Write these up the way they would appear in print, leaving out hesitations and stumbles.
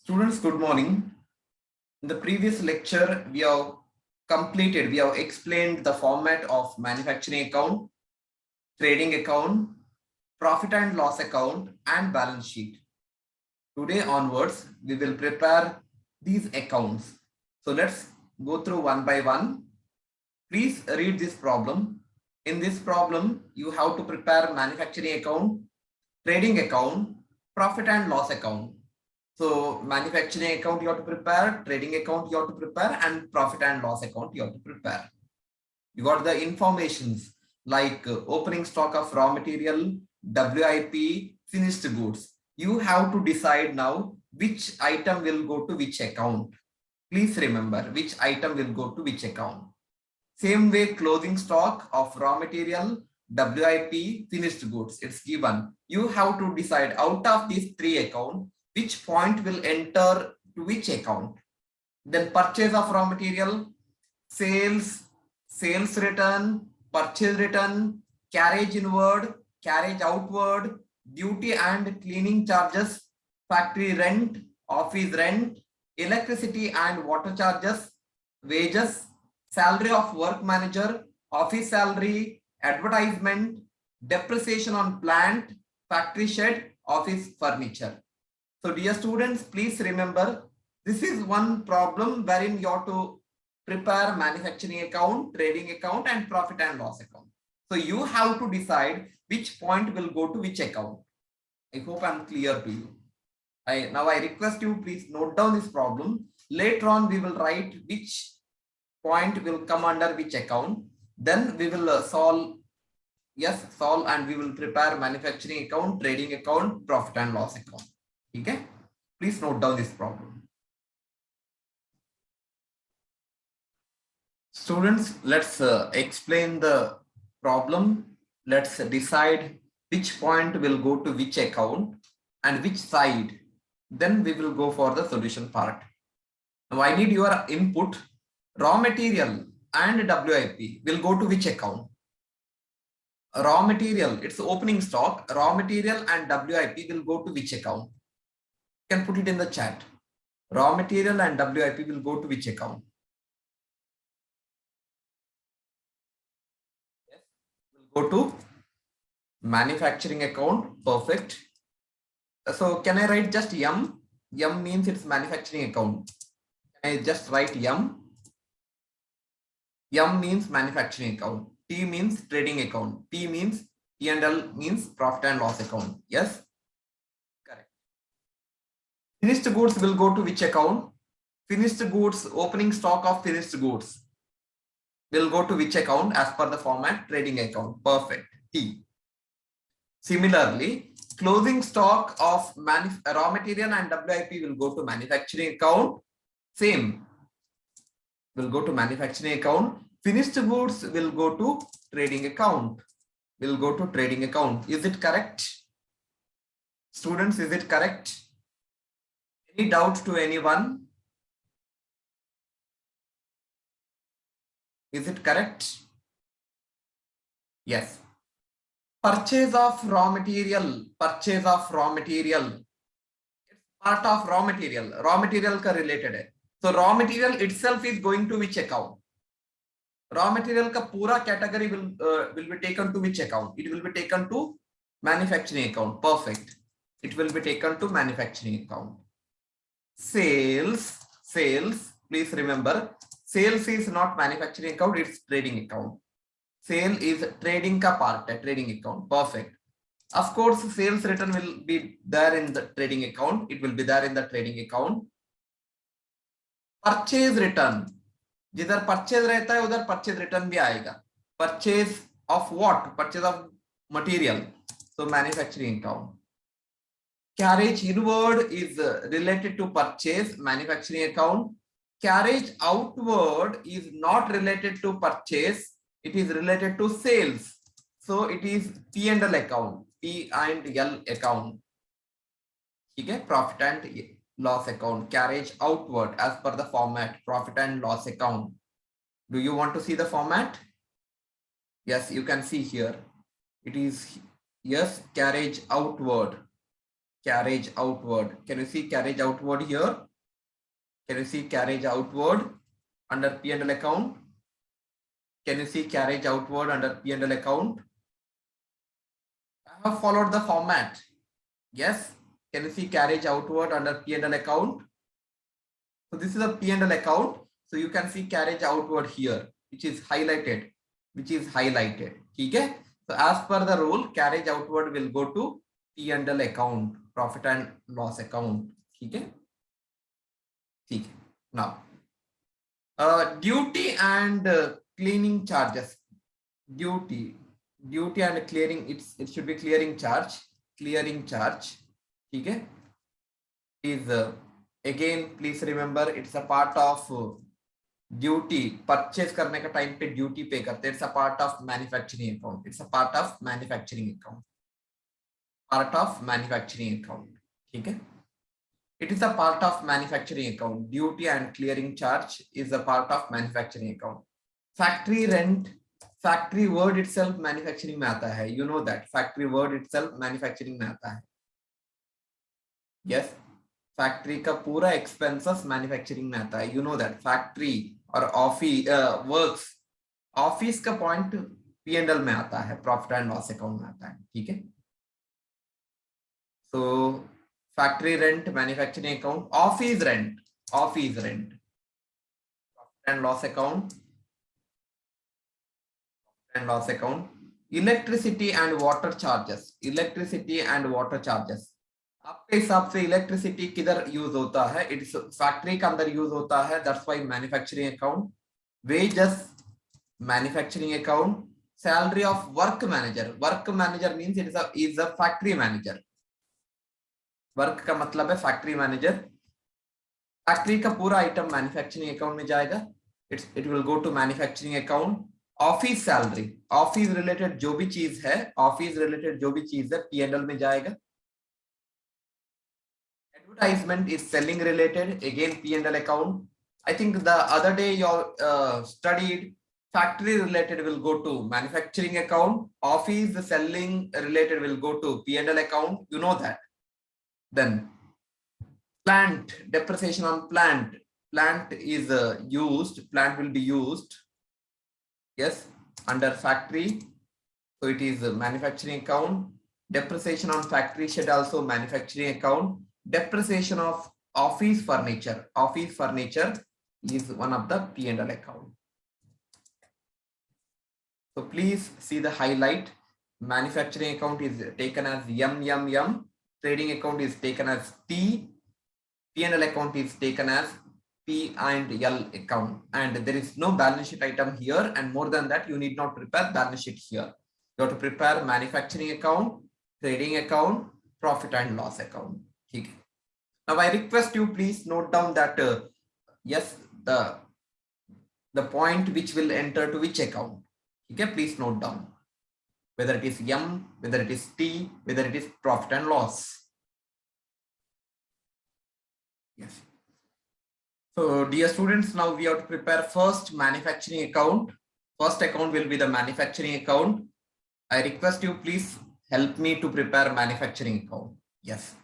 Students, good morning. In the previous lecture, we have explained the format of manufacturing account, trading account, profit and loss account, and balance sheet. Today onwards, we will prepare these accounts. So let's go through one by one. Please read this problem. In this problem, you have to prepare manufacturing account, trading account, profit and loss account. So manufacturing account you have to prepare, trading account you have to prepare, and profit and loss account you have to prepare. You got the informations like opening stock of raw material, WIP, finished goods. You have to decide now which item will go to which account. Please remember which item will go to which account. Same way, closing stock of raw material, WIP, finished goods, it's given. You have to decide out of these three accounts, which point will enter to which account. Then purchase of raw material, sales return, purchase return, carriage inward, carriage outward, duty and cleaning charges, factory rent, office rent, electricity and water charges, wages, salary of work manager, office salary, advertisement, depreciation on plant, factory shed, office furniture. So dear students, please remember, this is one problem wherein you have to prepare manufacturing account, trading account, and profit and loss account. So you have to decide which point will go to which account. I hope I'm clear to you. Now I request you, please note down this problem. Later on, we will write which point will come under which account. Then we will solve and we will prepare manufacturing account, trading account, profit and loss account. Okay, please note down this problem. Students, let's explain the problem. Let's decide which point will go to which account and which side. Then we will go for the solution part. Now I need your input. Raw material and WIP will go to which account? Raw material, it's opening stock. Raw material and WIP will go to which account? You can put it in the chat. Raw material and WIP will go to which account? Yes, will go to manufacturing account. Perfect. So can I write just M? M means it's manufacturing account. Can I just write M? M means manufacturing account. T means trading account. P means P&L means profit and loss account. Yes? Correct. Finished goods will go to which account? Finished goods, opening stock of finished goods will go to which account as per the format? Trading account. Perfect. T. Similarly, closing stock of raw material and WIP will go to manufacturing account. Same. Will go to manufacturing account. Finished goods will go to trading account. Will go to trading account. Is it correct? Students, is it correct? Any doubt to anyone? Is it correct? Yes. Purchase of raw material. Purchase of raw material. It's part of raw material. Raw material ka related hai. So raw material itself is going to which account? Raw material ka pura category will be taken to which account? It will be taken to manufacturing account. Perfect. It will be taken to manufacturing account. Sales. Please remember, sales is not manufacturing account, it's trading account. Sale is trading ka part, trading account. Perfect. Of course, sales return will be there in the trading account. It will be there in the trading account. Purchase return. जिधर purchase रहता है उधर purchase return भी आएगा. Purchase of what? Purchase of material. So manufacturing account. Carriage inward is related to purchase, manufacturing account. Carriage outward is not related to purchase, it is related to sales. So it is P&L account, P&L account. Okay, profit and loss account, carriage outward as per the format, profit and loss account. Do you want to see the format? Yes, you can see here. It is, yes, carriage outward. carriage outward. Can you see carriage outward here? Can you see carriage outward under P&L account? Can you see carriage outward under P&L account? I have followed the format. Yes. Can you see carriage outward under P&L account? So this is a P&L account. So you can see carriage outward here, which is highlighted. Okay? So as per the rule, carriage outward will go to P&L account, profit and loss account. Okay? Now, duty and cleaning charges. Duty and clearing, it should be clearing charge. Okay? Is again, please remember, it's a part of duty. Purchase करने का time पे duty pay करते हैं. It's a part of manufacturing account. Okay? It is a part of manufacturing account. Duty and clearing charge is a part of manufacturing account. Factory rent, factory word itself manufacturing में आता है. You know that. Factory word itself manufacturing में आता है. Yes. Factory का पूरा expenses manufacturing में आता है. You know that. Factory और office works. Office का point P&L में आता है. Profit and loss account में आता है. ठीक है. So factory rent, manufacturing account, office rent, profit and loss account, electricity and water charges. आपके हिसाब से इलेक्ट्रिसिटी किधर यूज होता है? इट्स फैक्ट्री के अंदर यूज होता है. That's why manufacturing account. Wages, manufacturing account. Salary of work manager means it is a factory manager. Work का मतलब है फैक्ट्री मैनेजर. फैक्ट्री का पूरा आइटम मैन्युफैक्चरिंग अकाउंट में जाएगा. It will go to manufacturing account. Office salary, office related जो भी चीज है, P&L में जाएगा. Advertisement is selling related, again P&L account. I think the other day you studied factory related will go to manufacturing account. Office selling related will go to P&L account. You know that. Then plant, depreciation on plant. Plant is used, plant will be used. Yes, under factory. So it is manufacturing account. Depreciation on factory shed also manufacturing account. Depreciation of office furniture. Office furniture is one of the P&L account. So please see the highlight. Manufacturing account is taken as M. Trading account is taken as T. P&L account is taken as P and L account. And there is no balance sheet item here. And more than that, you need not prepare balance sheet here. You have to prepare manufacturing account, trading account, profit and loss account. Okay. Now I request you please note down that yes, the point which will enter to which account. Okay, please note down whether it is M, whether it is T, whether it is profit and loss. Yes. So dear students, now we have to prepare first manufacturing account. First account will be the manufacturing account. I request you please help me to prepare manufacturing account. Yes.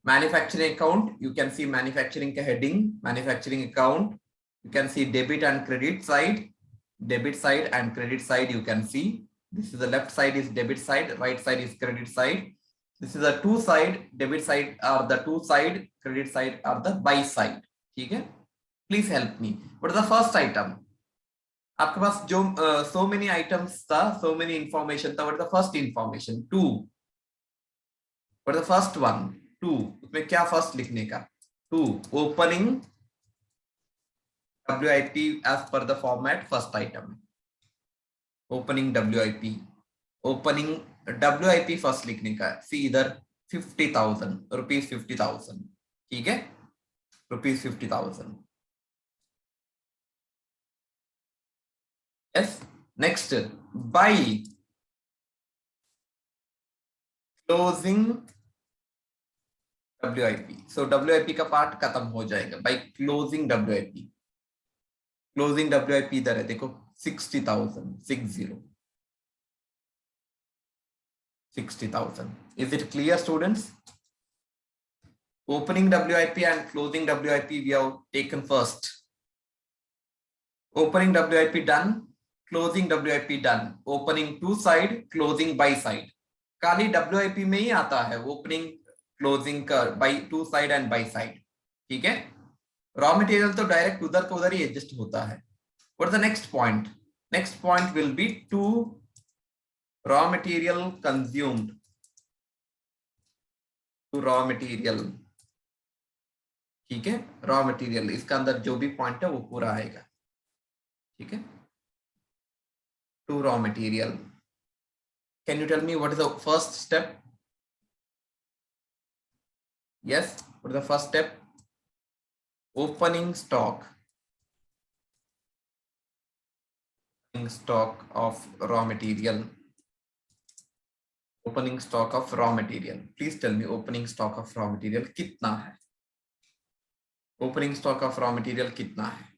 Manufacturing account, you can see manufacturing heading, manufacturing account. You can see debit and credit side and credit side. You can see this is the left side is debit side, right side is credit side. This is a two side, debit side are the two side, credit side are the buy side. Okay? Please help me. What is the first item? आपके पास जो so many items था, so many information था. What is the first information? 2. What is the first one? 2. उसमें क्या first लिखने का? 2. Opening WIP as per the format, first item. Opening WIP. Opening WIP first लिखने का. See इधर 50,000 rupees 50,000. ठीक है? Rupees 50,000. Yes. Next, buy. Closing WIP. So WIP का पार्ट खत्म हो जाएगा by closing WIP. Closing WIP इधर है देखो 60,000. 60,000. Is it clear, students? Opening WIP and closing WIP we have taken first. Opening WIP done, closing WIP done. Opening two side, closing by side. खाली WIP में ही आता है opening closing का by two side and by side. ठीक है. Raw material तो direct उधर का उधर ही एडजस्ट होता है. What is the next point? Next point will be to raw material consumed. To raw material. ठीक है. रॉ मटेरियल इसका अंदर जो भी पॉइंट है वो पूरा आएगा. ठीक है. To raw material. Can you tell me what is the first step? Yes, what is the first step? Opening stock. Opening stock of raw material. Opening stock of raw material. Please tell me opening stock of raw material कितना है? Opening stock of raw material कितना है?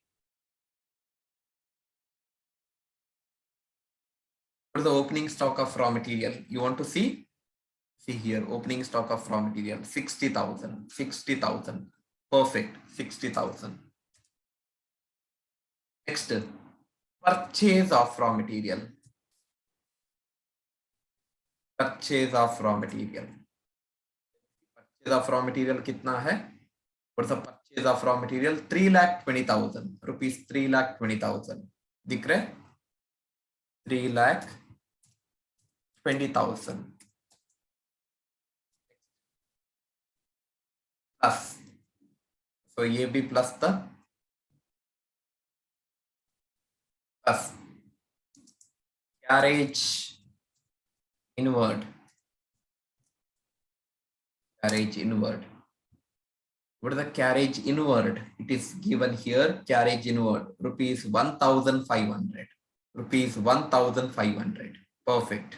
What is the opening stock of raw material? You want to see? See here, opening stock of raw material 60,000. 60,000. Perfect. 60,000. Next, purchase of raw material. Purchase of raw material. Purchase of raw material कितना है? What's the purchase of raw material? 3,20,000 rupees. 3,20,000. दिख रहे? 3,20,000. Plus. So ये भी plus था. Plus. Carriage inward. Carriage inward. What is the carriage inward? It is given here. Carriage inward. Rupees 1,500. Rupees 1,500. Perfect.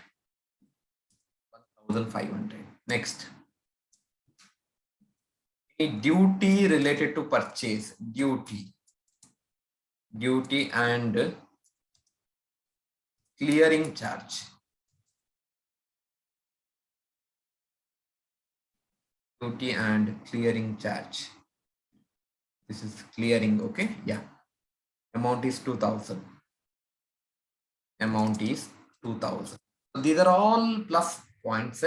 1,500. Next. Duty related to purchase. Duty and clearing charge. Duty and clearing charge. This is clearing, okay? Yeah. Amount is 2,000. Amount is 2,000. So these are all plus points.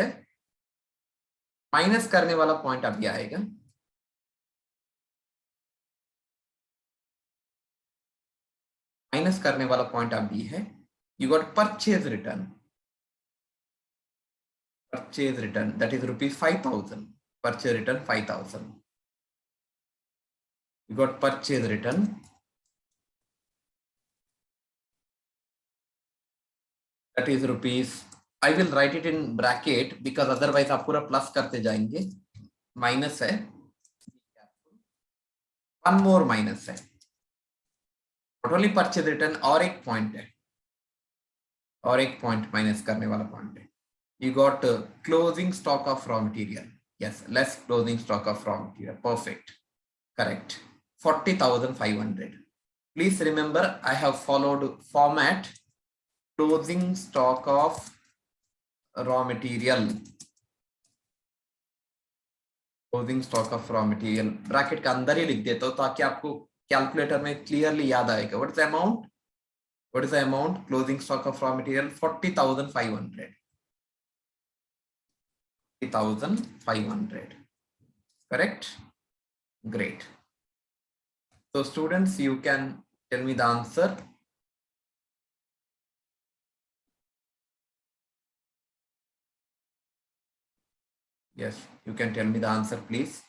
Minus करने वाला point अभी आएगा. Minus करने वाला point अभी है. You got purchase return. Purchase return, that is rupees 5,000. Purchase return 5,000. You got purchase return. That is rupees. I will write it in bracket because otherwise आप पूरा प्लस करते जाएंगे. माइनस है. One more माइनस है. Not only purchase return और एक point है. और एक पॉइंट माइनस करने वाला पॉइंट है. You got closing stock of raw material. Yes, less closing stock of raw material. Perfect. Correct. 40,500. Please remember, I have followed format. Closing stock of raw material. Closing stock of raw material. Bracket का अंदर ही लिख देता हूं ताकि आपको calculator में clearly याद आएगा. What is the amount? What is the amount? Closing stock of raw material 40,500. 40,500. Correct? Great. So students, you can tell me the answer. Yes, you can tell me the answer, please.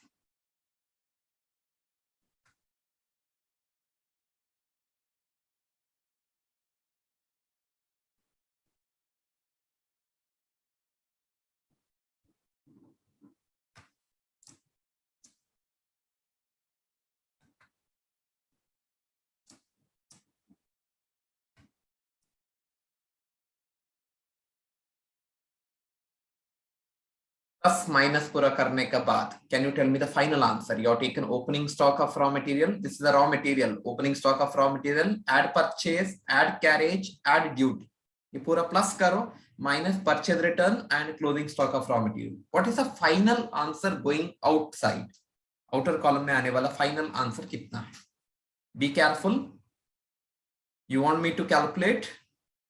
Plus minus पूरा करने के बाद, can you tell me the final answer? You have taken opening stock of raw material. This is the raw material. Opening stock of raw material. Add purchase, add carriage, add duty. ये पूरा plus करो. Minus purchase return and closing stock of raw material. What is the final answer going outside? Outer column में आने वाला final answer कितना है। Be careful. You want me to calculate?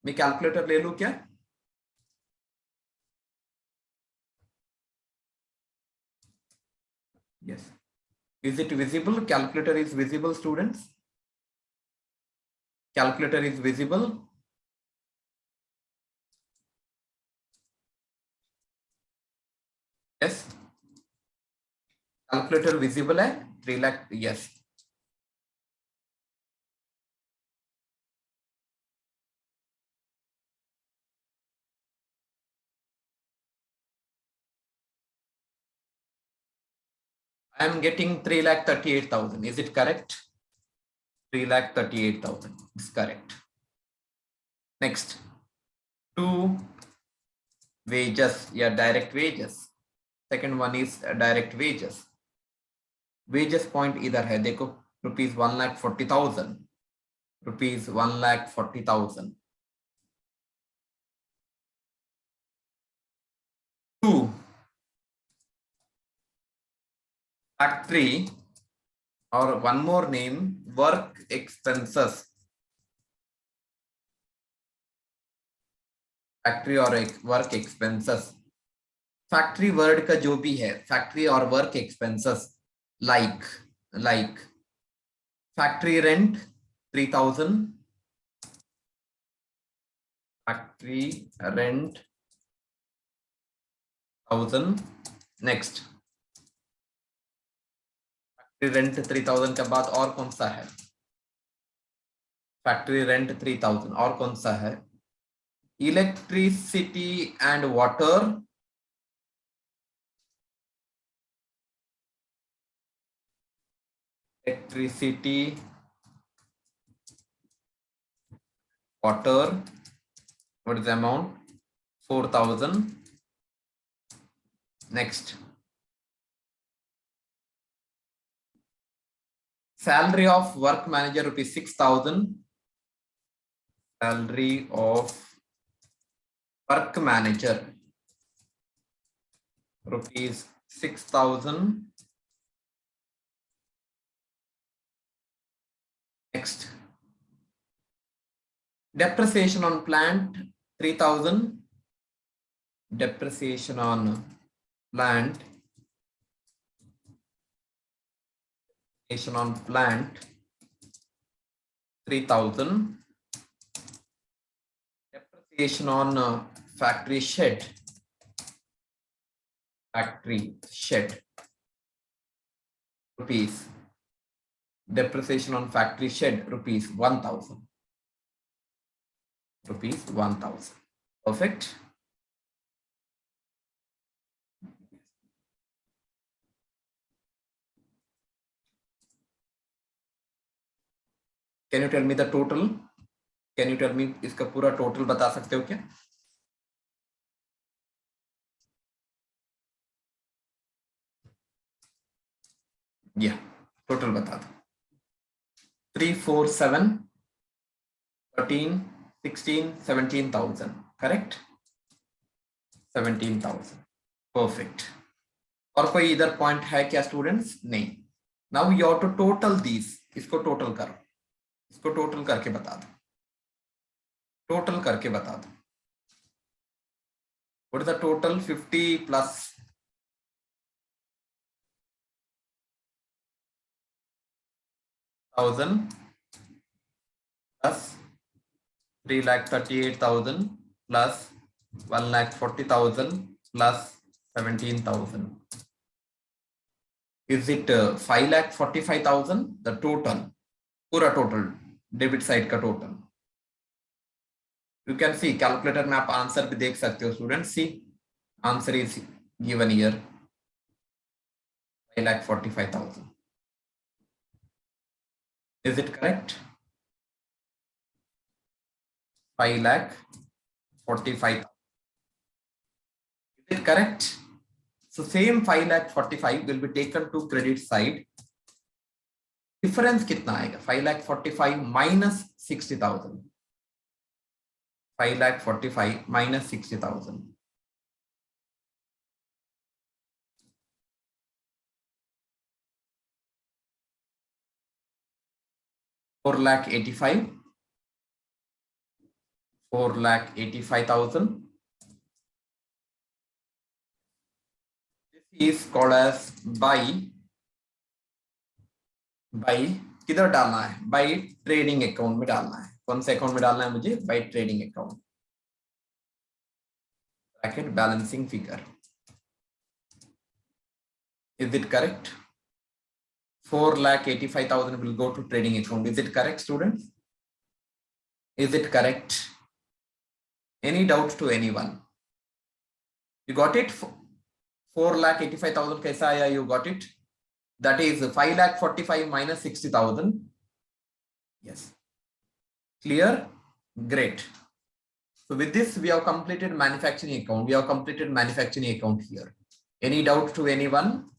मैं calculator ले लूं क्या? Yes. Is it visible? Calculator is visible students? Calculator is visible? Yes, calculator visible है। 3 lakh, yes. I am getting 3,38,000. Is it correct? 3,38,000 is correct. Next, 2 wages, yeah, direct wages. Second one is direct wages. Wages point इधर है, देखो, rupees 1,40,000, rupees 1,40,000. 2 factory, or one more name, work expenses. Factory or work expenses. Factory word का जो भी है, factory और work expenses, like factory rent 3,000, factory rent 1,000. Next, factory rent 3,000 के बाद और कौन सा है? फैक्ट्री रेंट 3,000 और कौन सा है? Electricity and water, electricity water, what is the amount? 4,000. Next, salary of work manager rupees 6,000. Salary of work manager rupees 6,000. Next, depreciation on plant 3,000. Depreciation on plant, depreciation on plant 3,000. Depreciation on factory shed, rupees. Depreciation on factory shed rupees 1,000. Rupees 1,000. Perfect. Can you tell me the total? Can you tell me इसका पूरा total बता सकते हो क्या? Yeah, total बता दो. 3, 4, 7, 13, 16, 17,000. Correct? 17,000. Perfect. और कोई इधर पॉइंट है क्या स्टूडेंट्स? नहीं. Now you have to total these. इसको टोटल करो. इसको टोटल करके बता दो. टोटल करके बता दो. What is the total? 50 plus 1,000 plus 3,38,000 plus 1,40,000 plus 17,000. Is it 5,45,000? The total, पूरा total, debit side का total. You can see calculator में आप आंसर भी देख सकते हो students. See, answer is given here, 5,45,000. Is it correct? 5,45,000. Is it correct? So same 5,45,000 will be taken to credit side. Difference कितना आएगा? 5,45,000 minus 60,000. 5,45,000 minus 60,000. 4,85,000. 4,85,000. This is called as by किधर डालना है? बाय ट्रेडिंग अकाउंट में डालना है. कौन से अकाउंट में डालना है मुझे? By trading account. Bracket balancing figure. Is it correct? 4,85,000 will go to trading account. Is it correct, students? Is it correct? Any doubt to anyone? You got it? 4,85,000 कैसा आया? You got it? That is 5,45,000 minus 60,000. Yes. Clear? Great. So with this, we have completed manufacturing account. We have completed manufacturing account here. Any doubt to anyone?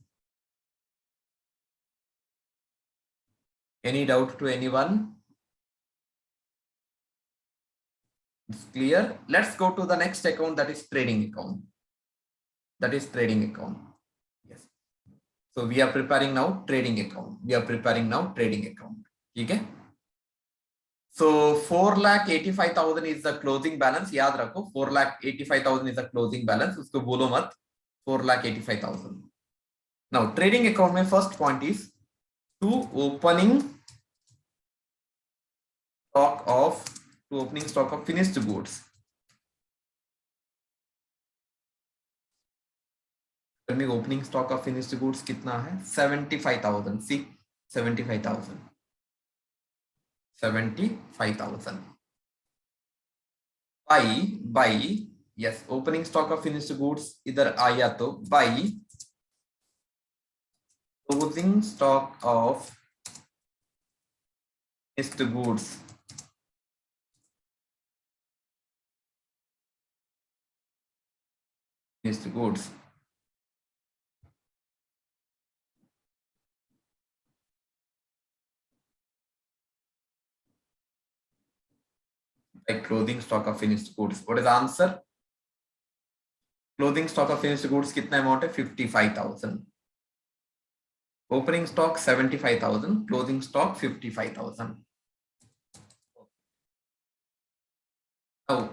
Any doubt to anyone? It's clear. Let's go to the next account, that is trading account. That is trading account. Yes. So we are preparing now trading account. We are preparing now trading account. Okay. So 4,85,000 is the closing balance. याद रखो 4,85,000 is the closing balance. उसको बोलो मत 4,85,000. Now trading account में first point is to opening stock of finished goods. Opening stock of finished goods कितना है? 75,000. See, 75,000. 75,000. By yes, opening stock of finished goods इधर आया तो by closing stock of finished goods. Finished goods. By closing stock of finished goods. What is the answer? Closing stock of finished goods कितना amount है? 55,000. Opening stock 75,000. Closing stock 55,000. Now,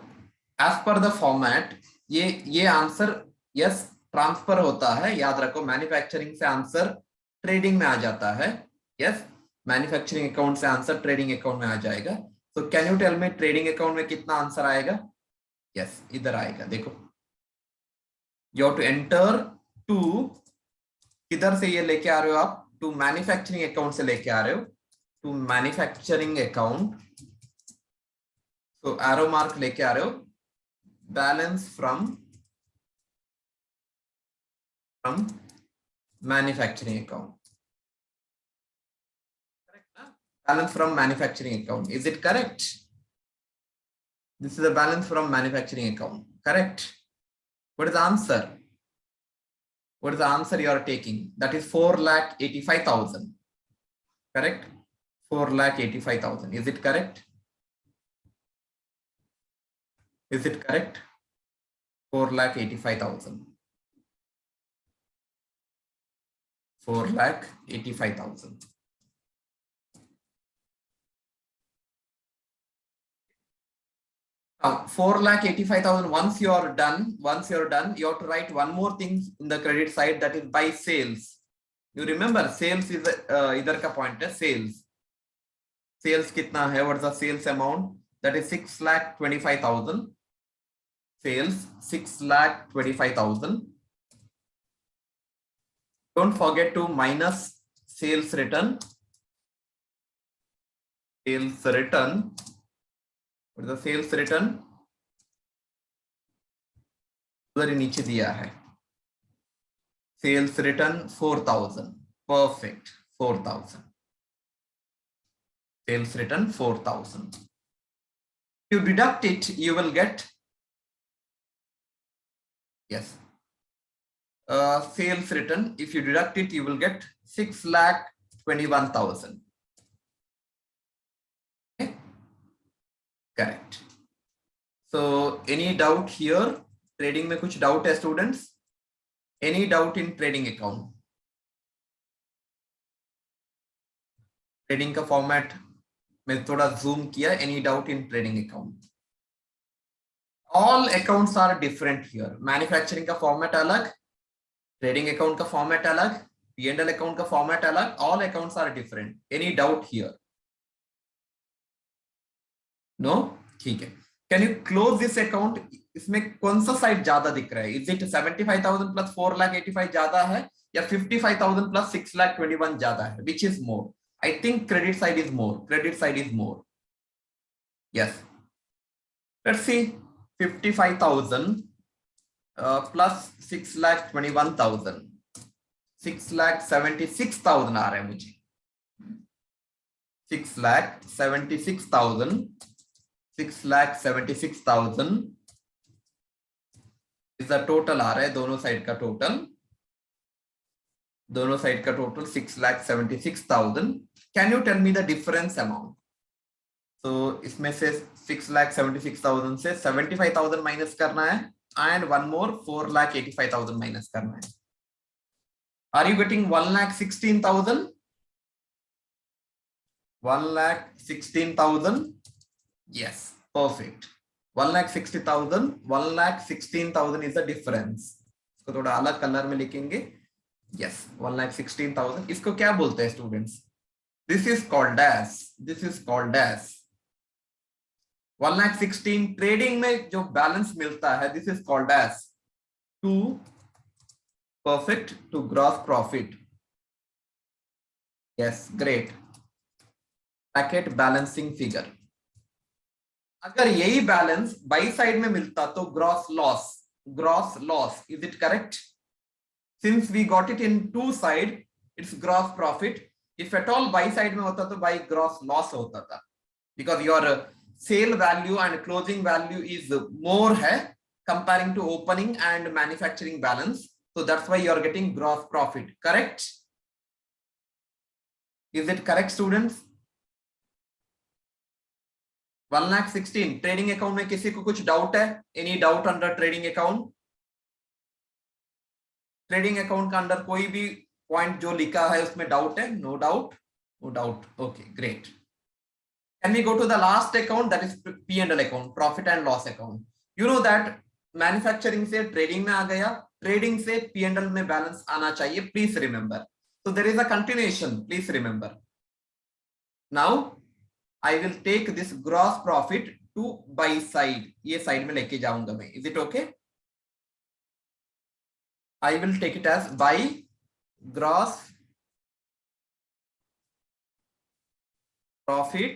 as per the format, ये answer yes transfer होता है. याद रखो manufacturing से answer trading में आ जाता है. यस, मैन्युफैक्चरिंग अकाउंट से आंसर ट्रेडिंग अकाउंट में आ जाएगा. तो can you tell me trading account में कितना आंसर आएगा? यस, इधर आएगा. देखो, you have to enter to, किधर से ये लेके आ रहे हो आप? टू मैन्युफैक्चरिंग अकाउंट से लेके आ रहे हो. To manufacturing account. तो एरो मार्क लेके आ रहे हो. Balance from manufacturing account. Correct, na? Balance from manufacturing account. Is it correct? This is the balance from manufacturing account. Correct. What is the answer? What is the answer you are taking? That is 4,85,000. Correct? 4,85,000. Is it correct? Is it correct? 4,85,000. 4,85,000. Now 4,85,000. Once you are done, you have to write one more thing in the credit side, that is by sales. You remember sales is इधर का point है sales. Sales कितना है? What is the sales amount? That is 6,25,000. Sales 6,25,000. Don't forget to minus sales return. Sales return. What is the sales return? उधर ही नीचे दिया है. Sales return 4,000. Perfect. 4,000. Sales return 4,000. If you deduct it, you will get, yes, sales return. If you deduct it, you will get 6,21,000. Okay? Correct. So any doubt here? Trading में कुछ doubt है students? Any doubt in trading account? Trading का format मैं थोड़ा zoom किया. Any doubt in trading account? All accounts are different here. Manufacturing का format अलग, trading account का फॉर्मेट अलग, P&L अकाउंट का फॉर्मेट अलग. All accounts are different. Any doubt here? No. ठीक है. Can you close this account? इसमें कौन सा साइड ज्यादा दिख रहा है? इज इट 75,000 प्लस 4,85,000 ज्यादा है या 55,000 प्लस 6,21,000 ज्यादा है? Which is more? I think credit side is more. Credit side is more. Yes. Let's see. 55,000 plus 6,21,000, 6,76,000 आ रहा है मुझे. 6,76,000, 6,76,000 इज द टोटल आ रहा है. दोनों साइड का टोटल, दोनों साइड का total 6,76,000. Can you tell me the difference amount? तो इसमें से 6,76,000 से 75,000 माइनस करना है एंड वन मोर 4,85,000 माइनस करना है. Are you getting 1,16,000? 1,16,000. Yes, perfect. 1,60,000, 1,16,000 is the difference. इसको थोड़ा अलग कलर में लिखेंगे. Yes, 1,16,000. इसको क्या बोलते हैं students? This is called as, this is called as 1,16,000 trading में जो बैलेंस मिलता है, this is called as to perfect to gross profit. Yes, great. Bracket balancing figure. अगर यही बैलेंस बाई साइड में मिलता तो gross loss. Gross loss, is it correct? Since we got it in two side, it's gross profit. If at all by side में होता तो by gross loss होता था, because your sale value and closing value is more है comparing to opening and manufacturing balance. So that's why you are getting gross profit. Correct? Is it correct, students? 1,16,000 trading account में किसी को कुछ doubt है? Any doubt under trading account? Trading account का under कोई भी point जो लिखा है उसमें डाउट है? No doubt. No doubt. Okay, great. Can we go to the last account, that is P&L account, profit and loss account. You know that manufacturing से trading में आ गया, ट्रेडिंग से P&L में बैलेंस आना चाहिए. Please remember. So there is a continuation. Please remember. Now I will take this gross profit to buy side. ये side में लेके जाऊंगा मैं. Is it okay? I will take it as buy gross profit.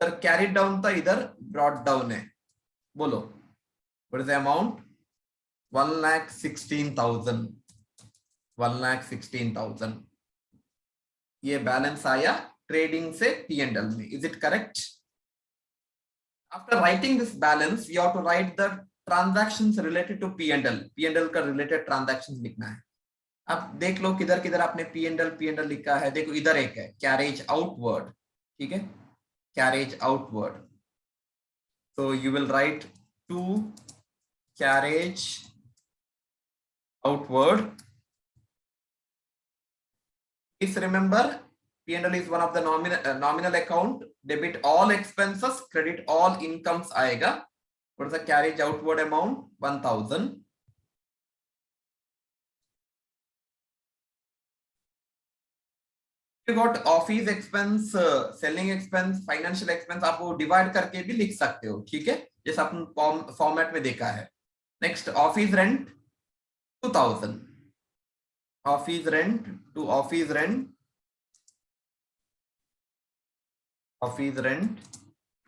Sir carried down था, इधर brought down है. बोलो. What is the amount? 1,16,000. 1,16,000. ये बैलेंस आया ट्रेडिंग से P&L में. Is it correct? After writing this balance, you have to write the transactions related to P&L. P&L का related transactions लिखना है. अब देख लो किधर किधर आपने P&L लिखा है. देखो इधर एक है carriage outward. ठीक है, carriage outward. So you will write to carriage outward. Please remember, P&L is one of the nominal account. Debit all expenses, credit all incomes आएगा. What is the carriage outward amount? 1,000. You got office expense, selling expense, financial expense. आप वो divide करके भी लिख सकते हो. ठीक है, जैसे अपन फॉर्मेट में देखा है. Next, office rent 2,000. Office rent to office rent, office rent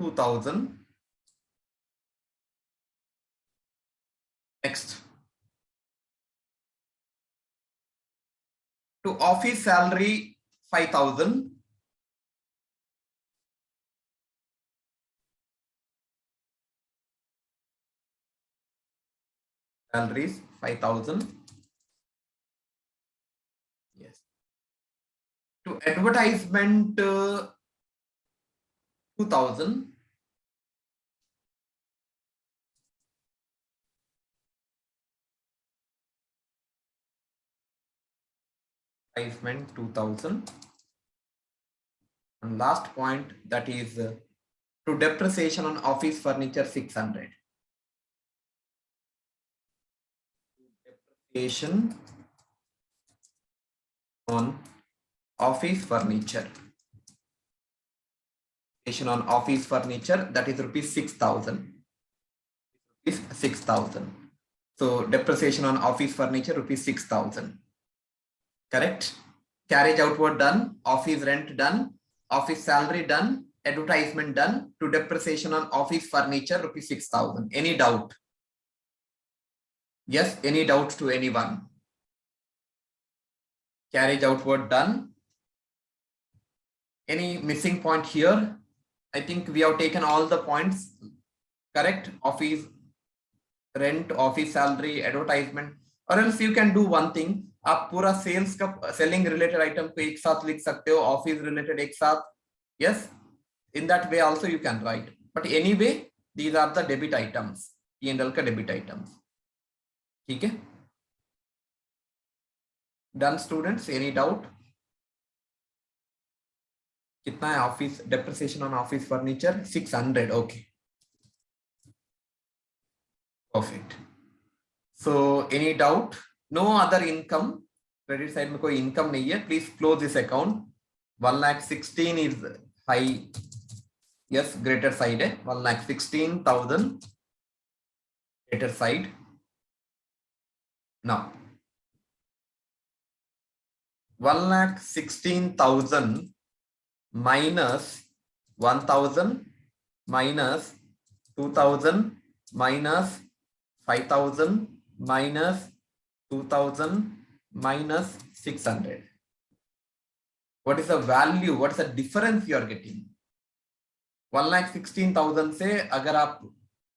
2,000. Next, to office salary 5,000. Salaries 5,000. Yes. To advertisement 2,000. Advertisement 2,000. And last point, that is to depreciation on office furniture 600. Depreciation on office furniture. On office furniture, that is rupees 6,000. Is 6,000. So depreciation on office furniture rupees 6,000. Correct? Carriage outward done, office rent done, office salary done, advertisement done, to depreciation on office furniture rupees 6,000. Any doubt? Yes, any doubt to anyone? Carriage outward done. Any missing point here? I think we have taken all the points. Correct? Office rent, office salary, advertisement. और else you can do one thing, आप पूरा sales का selling related item को एक साथ लिख सकते हो, ऑफिस रिलेटेड एक साथ. Yes, in that way also you can write. But anyway, these are the debit items, P&L का debit items. ठीक है? Done students, any doubt? कितना है office depreciation on office furniture? 600. Okay. Perfect. So any doubt? No other income. Credit side में कोई income नहीं है. Please close this account. 1,16,000 is high. Yes, greater side है. 1,16,000 greater side. Now 1,16,000 minus 1,000 minus 2,000 minus 5,000 minus 2,000 minus 600. What is the value? What is the difference you are getting? 1,16,000 से अगर आप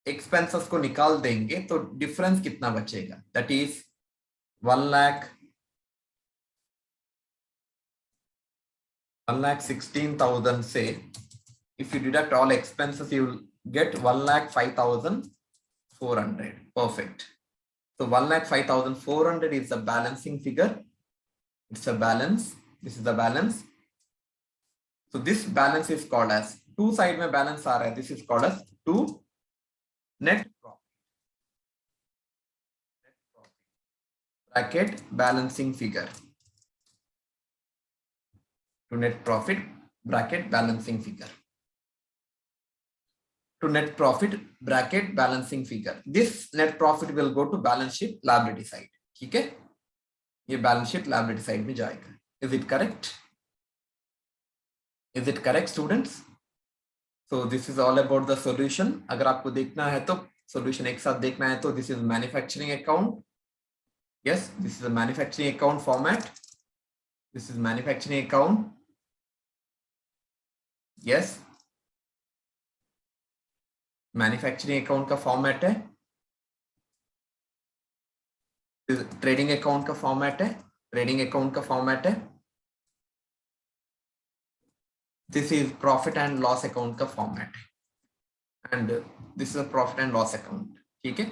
expenses को निकाल देंगे तो difference कितना बचेगा? That is 1,16,000 से if you deduct all expenses, you will get 1,05,400. Perfect. So 1,05,400 is the balancing figure. It's a balance. This is the balance. So this balance is called as two side में balance आ रहा है. This is called as to net profit. Bracket balancing figure. To net profit bracket balancing figure. To net profit bracket balancing figure. This net profit will go to balance sheet liability side. ठीक है? ये balance sheet liability side में जाएगा. Is it correct? Is it correct, students? So this is all about the solution. अगर आपको देखना है तो solution एक साथ देखना है तो this is manufacturing account. Yes, this is a manufacturing account format. This is manufacturing account. Yes. Manufacturing account का फॉर्मेट है, ट्रेडिंग अकाउंट का फॉर्मेट है, ट्रेडिंग अकाउंट का फॉर्मेट है, this is profit and loss account का format है, and this is a profit and loss account. ठीक है?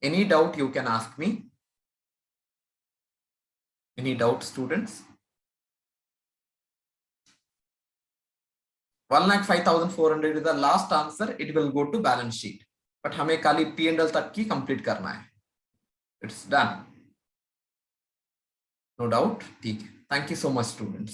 Any doubt you can ask me. Any doubt students? 1,05,400 is the last answer. It will go to balance sheet. But हमें खाली P&L तक की complete करना है. It's done. No doubt. ठीक है. Thank you so much, students.